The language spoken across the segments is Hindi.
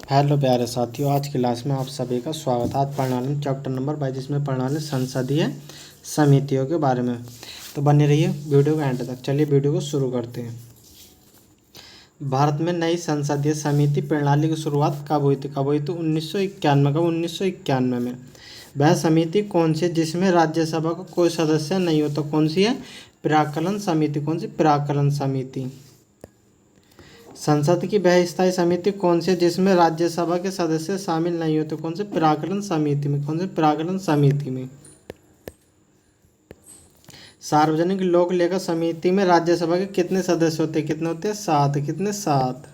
हेलो प्यारे साथियों, आज की क्लास में आप सभी का स्वागत है। आज पढ़ने वाले चैप्टर नंबर 22 जिसमें पढ़ने वाले संसदीय समितियों के बारे में। तो बने रहिए वीडियो के एंड तक। चलिए वीडियो को शुरू करते हैं। भारत में नई संसदीय समिति प्रणाली की शुरुआत कब हुई थी? 1991 का 1991 में। वह समिति कौन सी है जिसमें राज्यसभा का कोई सदस्य नहीं होता? कौन सी है? प्राक्कलन समिति। कौन सी? प्राक्कलन समिति। संसद की वह स्थायी समिति कौन सी है जिसमें राज्यसभा के सदस्य शामिल नहीं होते? कौन से? प्राक्कलन समिति में। कौन से? प्राक्कलन समिति में। सार्वजनिक लोक लेखा समिति में राज्यसभा के कितने सदस्य होते हैं? कितने होते हैं? 7। कितने? 7।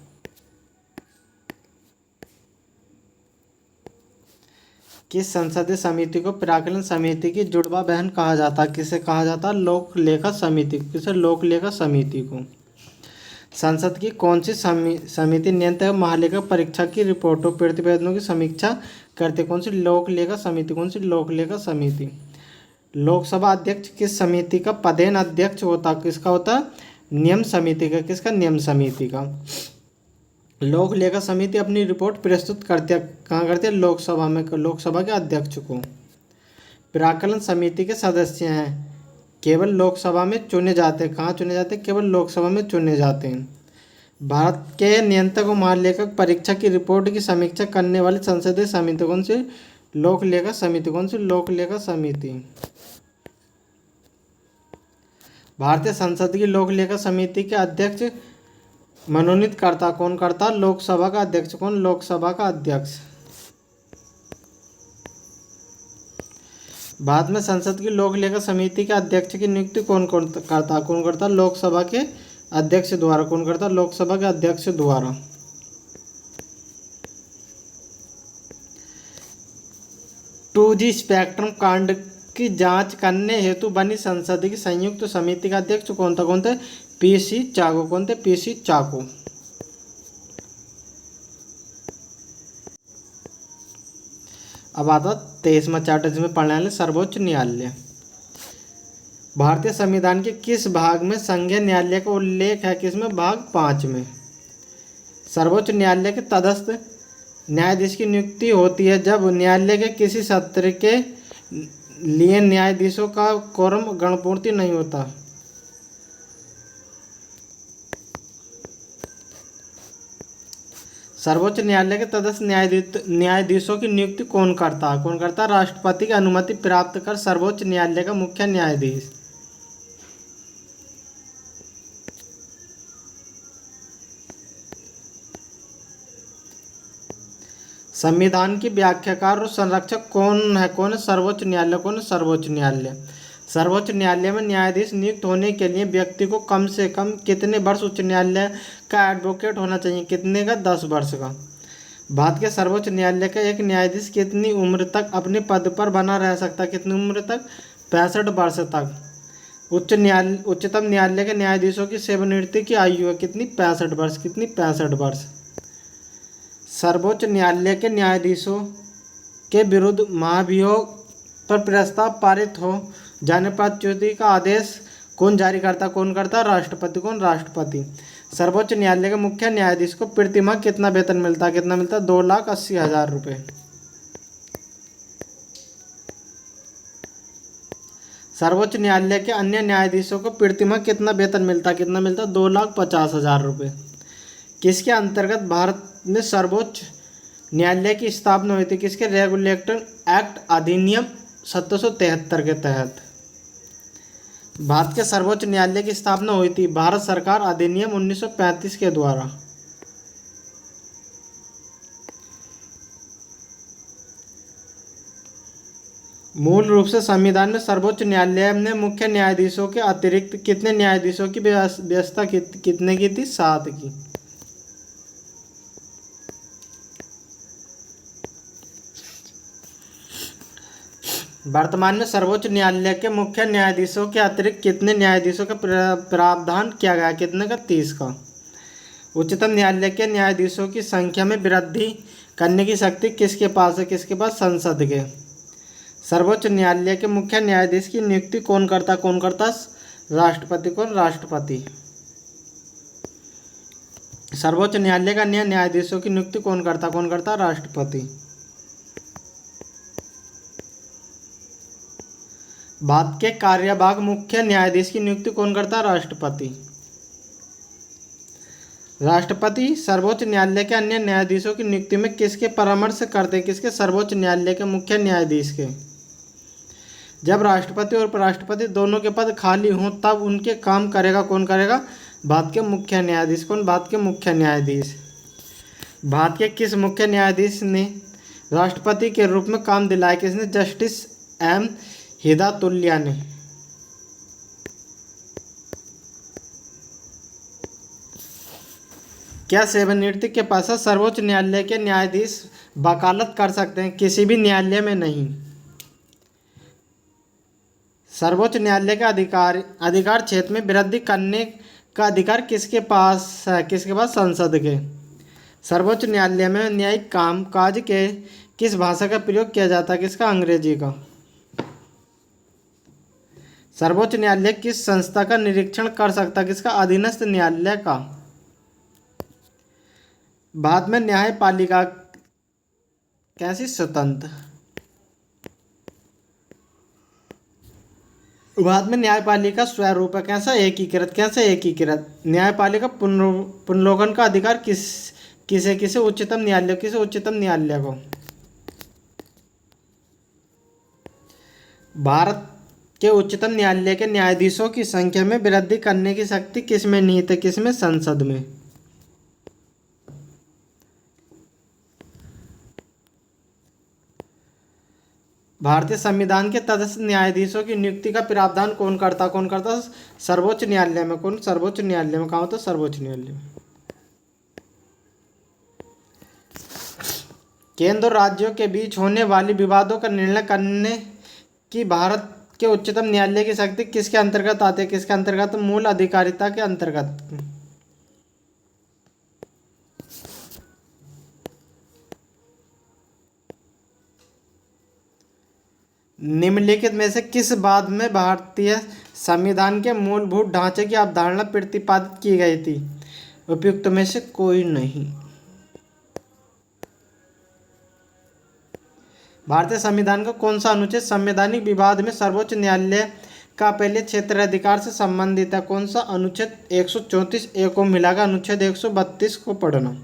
किस संसदीय समिति को प्राक्कलन समिति की जुड़वा बहन कहा जाता? किसे कहा जाता? लोक लेखा समिति। किसे? लोक लेखा समिति को। संसद की कौन सी समिति नियंत्रक महालेखा परीक्षा की रिपोर्टों प्रतिवेदनों की समीक्षा करते? कौन सी? लोक लेखा समिति। कौन सी? लोक लेखा समिति। लोकसभा अध्यक्ष किस समिति का पदेन अध्यक्ष होता? किसका होता? नियम समिति का। किसका? नियम समिति का। लोक लेखा समिति अपनी रिपोर्ट प्रस्तुत करती है कहाँ करती है? लोकसभा में। लोकसभा के अध्यक्ष को। प्राक्कलन समिति के सदस्य हैं केवल लोकसभा में चुने जाते हैं। कहाँ चुने जाते हैं? केवल लोकसभा में चुने जाते हैं। भारत के नियंत्रक और महालेखक परीक्षा की रिपोर्ट की समीक्षा करने वाली संसदीय समिति कौन सी? लोक लेखा समिति। कौन सी? लोक लेखा समिति। भारतीय संसद की लोक लेखा समिति के अध्यक्ष मनोनीत करता कौन करता? लोकसभा का अध्यक्ष। कौन? लोकसभा का अध्यक्ष। भारत में संसद की लोक लेखा समिति के अध्यक्ष की नियुक्ति कौन करता? कौन करता? लोकसभा के अध्यक्ष द्वारा। कौन करता? लोकसभा के अध्यक्ष द्वारा। 2G स्पेक्ट्रम कांड की जांच करने हेतु बनी संसद की संयुक्त समिति का अध्यक्ष कौन था? कौन थे? PC चाको। कौन थे? PC चाको। अब आता 23वां चैप्टर जिसमें पढ़ने वाले सर्वोच्च न्यायालय। भारतीय संविधान के किस भाग में संघीय न्यायालय का उल्लेख है? किसमें? भाग 5 में। सर्वोच्च न्यायालय के तटस्थ न्यायाधीश की नियुक्ति होती है जब न्यायालय के किसी सत्र के लिए न्यायाधीशों का कोरम गणपूर्ति नहीं होता। सर्वोच्च न्यायालय के तटस्थ न्यायाधीशों की नियुक्ति कौन करता है? कौन करता? राष्ट्रपति की अनुमति प्राप्त कर सर्वोच्च न्यायालय का मुख्य न्यायाधीश। संविधान की व्याख्याकार और संरक्षक कौन है? कौन है? सर्वोच्च न्यायालय। कौन है? सर्वोच्च न्यायालय। सर्वोच्च न्यायालय में न्यायाधीश नियुक्त होने के लिए व्यक्ति को कम से कम कितने वर्ष उच्च न्यायालय का एडवोकेट होना चाहिए? कितने का? 10 वर्ष का। भारत के सर्वोच्च न्यायालय का एक न्यायाधीश कितनी उम्र तक अपने पद पर बना रह सकता? कितनी उम्र तक? 65 वर्ष तक। उच्चतम न्यायालय के न्यायाधीशों की सेवानिवृत्ति की आयु है कितनी? 65 वर्ष। कितनी? 65 वर्ष। सर्वोच्च न्यायालय के न्यायाधीशों के विरुद्ध महाभियोग पर प्रस्ताव पारित हो जाने पर च्युति का आदेश कौन जारी करता? कौन करता? राष्ट्रपति। कौन? राष्ट्रपति। सर्वोच्च न्यायालय के मुख्य न्यायाधीश को प्रतिमाह कितना वेतन मिलता? कितना मिलता? 2,80,000 रुपये। सर्वोच्च न्यायालय के अन्य न्यायाधीशों को प्रतिमाह कितना वेतन मिलता? कितना मिलता? 2,50,000 रुपये। किसके अंतर्गत भारत में सर्वोच्च न्यायालय की स्थापना हुई थी? किसके? रेगुलेटर एक्ट अधिनियम 1773 के तहत भारत के सर्वोच्च न्यायालय की स्थापना हुई थी भारत सरकार अधिनियम 1935 के द्वारा। मूल रूप से संविधान में सर्वोच्च न्यायालय ने मुख्य न्यायाधीशों के अतिरिक्त कितने न्यायाधीशों की व्यवस्था कितने की थी? 7 की। वर्तमान में सर्वोच्च न्यायालय के मुख्य न्यायाधीशों के अतिरिक्त कितने न्यायाधीशों का प्रावधान किया गया? कितने का? 30 का। उच्चतम न्यायालय के न्यायाधीशों की संख्या में वृद्धि करने की शक्ति किसके पास है? किसके पास? संसद के। सर्वोच्च न्यायालय के मुख्य न्यायाधीश की नियुक्ति कौन करता? कौन करता? राष्ट्रपति। कौन? राष्ट्रपति। सर्वोच्च न्यायालय का न्यायाधीशों की नियुक्ति कौन करता? राष्ट्रपति। भारत के कार्यवाहक मुख्य न्यायाधीश की नियुक्ति कौन करता? राष्ट्रपति। राष्ट्रपति सर्वोच्च न्यायालय के अन्य न्यायाधीशों की नियुक्ति में किसके परामर्श करते? किसके? सर्वोच्च न्यायालय के मुख्य न्यायाधीश के। जब राष्ट्रपति और उपराष्ट्रपति दोनों के पद खाली हों तब उनके काम करेगा कौन? भारत के मुख्य न्यायाधीश। कौन? भारत के मुख्य न्यायाधीश। भारत के किस मुख्य न्यायाधीश ने राष्ट्रपति के रूप में काम दिलाया? किसने? जस्टिस एम हिदायतुल्लाह ने। क्या सेवानिवृत्ति के पश्चात सर्वोच्च न्यायालय के न्यायाधीश वकालत कर सकते हैं? किसी भी न्यायालय में नहीं। सर्वोच्च न्यायालय का अधिकार क्षेत्र में वृद्धि करने का अधिकार किसके पास है? किसके पास? संसद के। सर्वोच्च न्यायालय में न्यायिक काम काज के किस भाषा का प्रयोग किया जाता है? किसका? अंग्रेजी का। सर्वोच्च न्यायालय किस संस्था का निरीक्षण कर सकता है? किसका? अधीनस्थ न्यायालय का। भारत में न्यायपालिका कैसी? स्वतंत्र। भारत में न्यायपालिका स्वरूप है कैसा? एकीकृत। कैसे एकीकृत? न्यायपालिका पुनर्लोकन का अधिकार किसे किसे? उच्चतम न्यायालय। किसे? उच्चतम न्यायालय को। भारत के उच्चतम न्यायालय के न्यायाधीशों की संख्या में वृद्धि करने की शक्ति किसमें निहित है? किसमें? संसद में। भारतीय संविधान के तटस्थ न्यायाधीशों की नियुक्ति का प्रावधान कौन करता? सर्वोच्च न्यायालय में। कौन? सर्वोच्च न्यायालय में। कहाँ होता? सर्वोच्च न्यायालय में। केंद्र और राज्यों के बीच होने वाली विवादों का निर्णय करने की भारत के उच्चतम न्यायालय की शक्ति किसके अंतर्गत आती है? किसके अंतर्गत? मूल अधिकारिता के अंतर्गत। निम्नलिखित में से किस बात में भारतीय संविधान के मूलभूत ढांचे की अवधारणा प्रतिपादित की गई थी? उपयुक्त में से कोई नहीं। भारतीय संविधान का कौन सा अनुच्छेद संवैधानिक विवाद में सर्वोच्च न्यायालय का पहले क्षेत्राधिकार से संबंधित है? कौन सा? अनुच्छेद 134 को मिलाकर अनुच्छेद 132 को पढ़ना।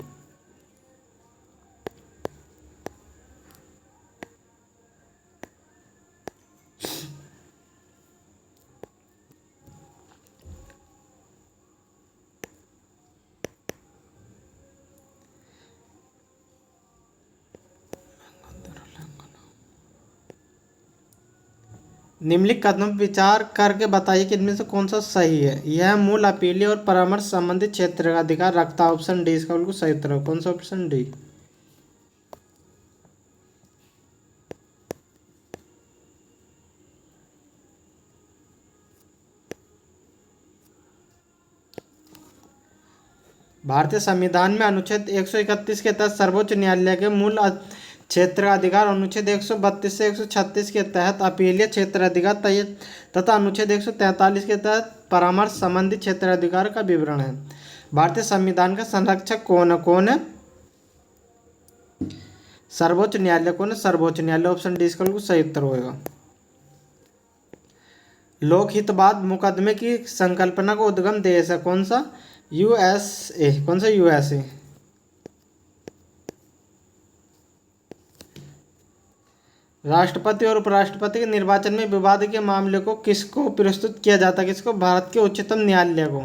निम्नलिखित कदमों पर विचार करके बताइए कि इनमें से कौन सा सही है। यह मूल अपीलीय और परामर्श संबंधित क्षेत्र का अधिकार रखता है। ऑप्शन डी इसका बिल्कुल सही उत्तर है। कौन सा? Option D. भारतीय संविधान में अनुच्छेद 131 के तहत सर्वोच्च न्यायालय के मूल क्षेत्राधिकार, अनुच्छेद 132 से 136 के तहत अपीलीय क्षेत्राधिकार तथा अनुच्छेद 143 के तहत परामर्श संबंधी क्षेत्राधिकार का विवरण है। भारतीय संविधान का संरक्षक कौन है? सर्वोच्च न्यायालय। कौन है? सर्वोच्च न्यायालय। ऑप्शन डी इसका बिल्कुल सही उत्तर होगा। लोकहितवाद मुकदमे की संकल्पना का उद्गम देश है? कौन सा? यूएसए। कौन सा? यूएसए। राष्ट्रपति और उपराष्ट्रपति के निर्वाचन में विवाद के मामले को किसको प्रस्तुत किया जाता है? किसको? भारत के उच्चतम न्यायालय को।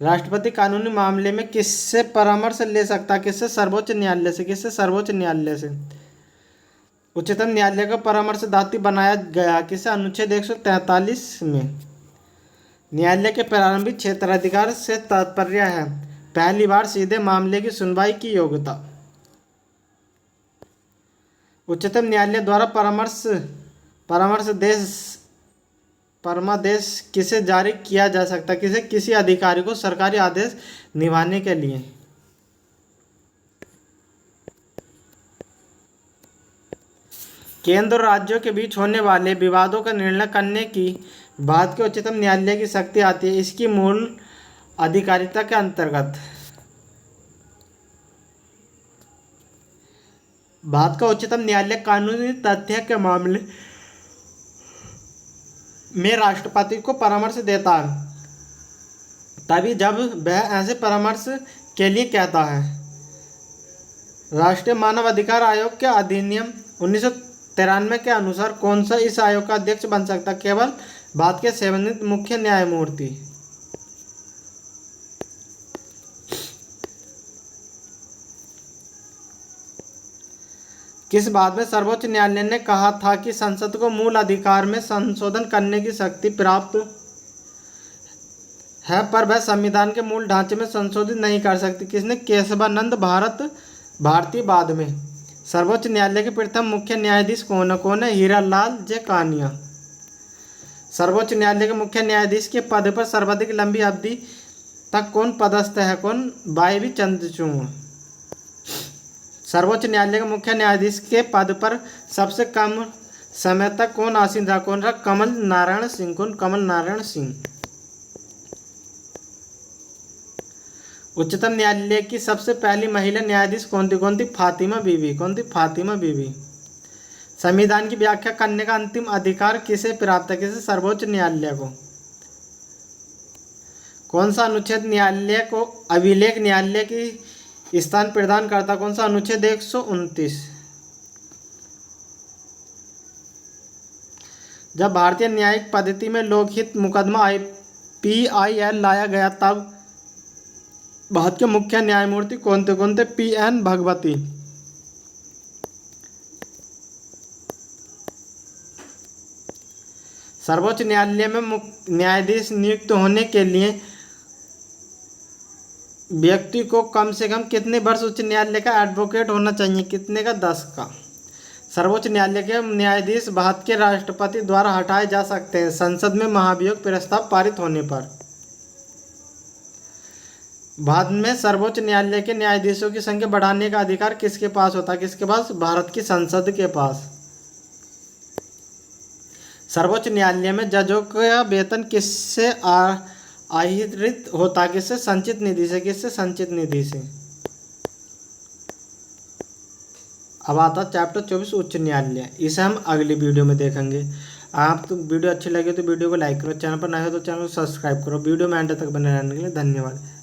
राष्ट्रपति कानूनी मामले में किससे परामर्श ले सकता है? किससे? सर्वोच्च न्यायालय से। किससे? सर्वोच्च न्यायालय से। उच्चतम न्यायालय का परामर्शदाता बनाया गया किसे? अनुच्छेद 143 में। न्यायालय के प्रारंभिक क्षेत्राधिकार से तात्पर्य है पहली बार सीधे मामले की सुनवाई की योग्यता। उच्चतम न्यायालय द्वारा परमादेश किसे जारी किया जा सकता है? किसे? किसी अधिकारी को सरकारी आदेश निभाने के लिए। केंद्र और राज्यों के बीच होने वाले विवादों का निर्णय करने की भारत के उच्चतम न्यायालय की शक्ति आती है। इसकी मूल अधिकारिता के अंतर्गत। भारत का उच्चतम न्यायालय कानूनी तथ्य के मामले में राष्ट्रपति को परामर्श देता है, तभी जब वह ऐसे परामर्श के लिए कहता है। राष्ट्रीय मानव अधिकार आयोग के अधिनियम 1993 के अनुसार कौन सा इस आयोग का अध्यक्ष बन सकता? केवल भारत के सेवानिवृत्त मुख्य न्यायमूर्ति। किस बात में सर्वोच्च न्यायालय ने कहा था कि संसद को मूल अधिकार में संशोधन करने की शक्ति प्राप्त है, पर वह संविधान के मूल ढांचे में संशोधित नहीं कर सकती? किसने? केशवानंद भारती। बाद में सर्वोच्च न्यायालय के प्रथम मुख्य न्यायाधीश कौन है? हीरालाल जे कानिया। सर्वोच्च न्यायालय के मुख्य न्यायाधीश के पद पर सर्वाधिक लंबी अवधि तक कौन पदस्थ है? कौन? वाई चंद्रचूड़। सर्वोच्च न्यायालय के मुख्य न्यायाधीश के पद पर सबसे कम समय तक कौन आसीन रहा? कौन रहा? कमल नारायण सिंह। कौन? कमल नारायण सिंह। उच्चतम न्यायालय की सबसे पहली महिला न्यायाधीश कौन थी? फातिमा बीबी। कौन थी? फातिमा बीबी। संविधान की व्याख्या करने का अंतिम अधिकार किसे प्राप्त है? किसे? सर्वोच्च न्यायालय को। कौन सा अनुच्छेद न्यायालय को अभिलेख न्यायालय की स्थान प्रदान करता? कौन सा? अनुच्छेद 129। जब भारतीय न्यायिक पद्धति में लोकहित मुकदमा PIL लाया गया, तब भारत के मुख्य न्यायमूर्ति कौन थे? PN भगवती। सर्वोच्च न्यायालय में न्यायाधीश नियुक्त होने के लिए व्यक्ति को कम से कम कितने वर्ष उच्च न्यायालय का एडवोकेट होना चाहिए? कितने का? 10 का। सर्वोच्च न्यायालय के न्यायाधीश भारत के राष्ट्रपति द्वारा हटाए जा सकते हैं संसद में महाभियोग प्रस्ताव पारित होने पर। भारत में सर्वोच्च न्यायालय के न्यायाधीशों की संख्या बढ़ाने का अधिकार किसके पास होता है? किसके पास? भारत की संसद के पास। सर्वोच्च न्यायालय में जजों का वेतन किससे आहरित होता है? किससे? संचित निधि से। किससे? संचित निधि से। अब आता चैप्टर 24 उच्च न्यायालय। इसे हम अगली वीडियो में देखेंगे। आप तो वीडियो अच्छी लगी तो वीडियो को लाइक करो, चैनल पर नए हो तो चैनल को सब्सक्राइब करो। वीडियो में अंत तक बने रहने के लिए धन्यवाद।